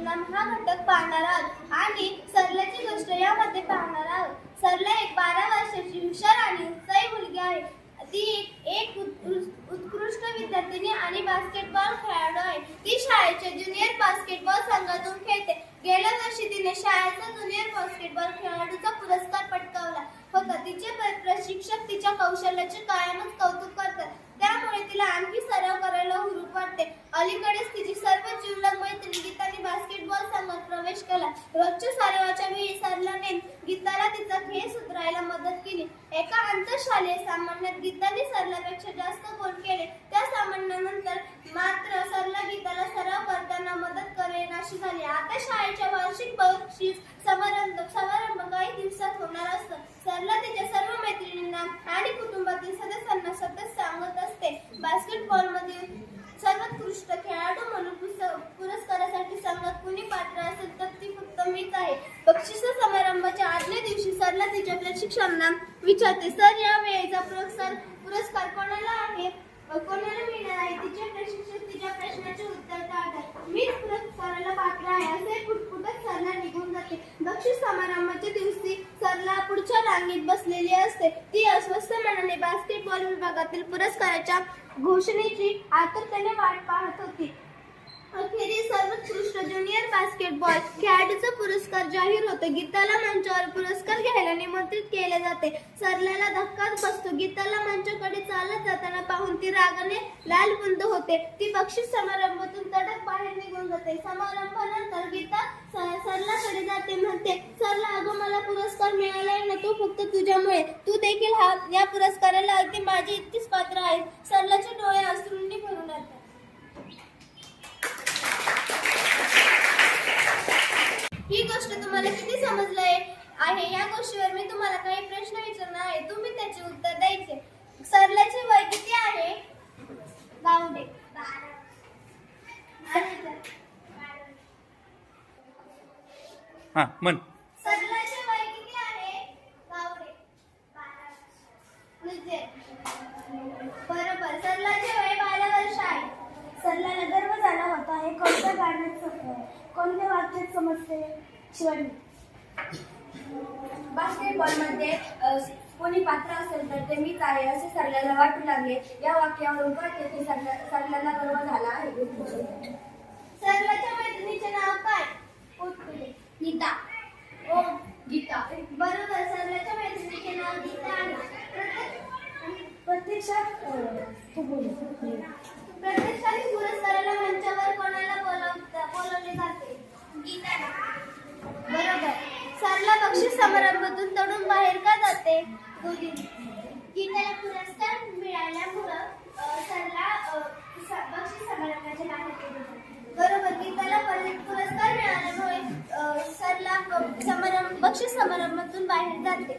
परिणाम हा घटक पाहणार आहोत आणि सरलाची गोष्ट यामध्ये पाहणार आहोत. सरला एक 12 वर्षाची हुशार आणि उत्साही मुलगी आहे. ती एक उत्कृष्ट विद्यार्थिनी आणि बास्केटबॉल खेळाडू आहे. ती शाळेच्या ज्युनियर बास्केटबॉल संघातून खेळते. गेल्या वर्षी तिने शाळेचा ज्युनियर बास्केटबॉल खेळाडूचा पुरस्कार पटकावला होता. तिचे प्रशिक्षक तिच्या कौशल्याचे कायमच कौतुक करतात, त्यामुळे तिला आणखी सराव करायला हुरूप वाटते. अलीकडेच तिची सर्व जीवलग मैत्रीण गीताने बास्केटबॉल संघात प्रवेश केला. रोजच्या सरावाच्या वेळी सरलाने गीताला तिचा खेळ सुधारायला मदत केली. एका आंतरशालेय सामन्यात गीताने सरलापेक्षा जास्त गोल केले. त्या सामन्यानंतर मात्र सरला गीताला सराव करताना मदत करेनाशी झाली. आता शाळेच्या वार्षिक बक्षीस समारंभ काही दिवसात होणार असतो. सरला तिच्या सर्व मैत्रिणींना आणि कुटुंबातील सदस्यांना सतत सांगत असते, बास्केटबॉलमधील सर्वोत्कृष्ट खेळाडू म्हणून पुरस्कारासाठी संघात कुणी पात्र असेल तर ती फक्त मीच आहे. बक्षीस समारंभाच्या आदल्या दिवशी सरला तिच्या प्रशिक्षकांना विचारते, सर या वेळेचा पुरस्कार कोणाला आहे, कोणाला मिळणार आहे. तिचे प्रशिक्षक तिच्या प्रश्नाचे उत्तर टाळतात. मीच पुरस्काराला पात्र आहे असे पुटपुटत सरला निघून जाते. बक्षीस समारंभाच्या दिवशी सरला पुढच्या रांगेत बसलेली असते. ती अस्वस्थ मनाने बास्केटबॉल विभागातील पुरस्काराच्या घोषणेची आतुरतेने वाट पाहत होती. अखेरीस सर्वोत्कृष्ट ज्युनियर बास्केटबॉल खेळाडूचा पुरस्कार जाहीर होतो. गीताला मंचावर पुरस्कार घ्यायला निमंत्रित केले जाते. सरलाला धक्काच बसतो. गीताला मंचाकडे चालत जाताना पाहून ती रागाने लालबुंद होते. ती बक्षीस समारंभातून तडक बाहेर निघून जाते. समारंभानंतर गीता सरलाकडे जाते, म्हणते, सरला अगं मला पुरस्कार मिळालाय ना तो फक्त तुझ्यामुळे. तू देखील या पुरस्काराला अगदी माझी इतकीच पात्र आहे. सरलाचे डोळे अश्रूंनी भरून येतात. ही गोष्ट तुम्हाला किती समजलंय आहे या गोष्टीवर मी तुम्हाला काही प्रश्न विचारणार आहे. तुम्ही त्याचे उत्तर द्यायचे. सरलाचे वय किती आहे? गावडे. मन सरलाचे वय किती आहे? गावडे. बरोबर. सरलाचे वय 12 वर्ष आहे. सरलाला गर्व झाला होता. हे कोणत्या गाण्यात सोपं आहे? कोणत्या वाक्यात समजते? शिवानी. बास्केटबॉलमध्ये कोणी पात्र असेल तर ते मीच आहे असे सरलाला वाटू लागले. या वाक्यावरून कळते की सरलाला गर्व झाला आहे. सरलाच्या मैत्रिणीचे नाव काय? गीता. ओ गीता. बरोबर. सरलाच्या मैत्रिणीचे नाव गीता आहे. प्रत्यक्षात पुरस्काराला मंचावर कोणाला बोलवले जाते? गीता. बरोबर. सरला बक्षीस समारंभातून तडून बाहेर का जाते? गीताला पुरस्कार मिळाल्यामुळं सरला बक्षीस समारंभाच्या बाहेर गेली. बरोबर. गीताला पुरस्कार मिळाल्यामुळे सरला बक्षीस समारंभातून बाहेर जाते.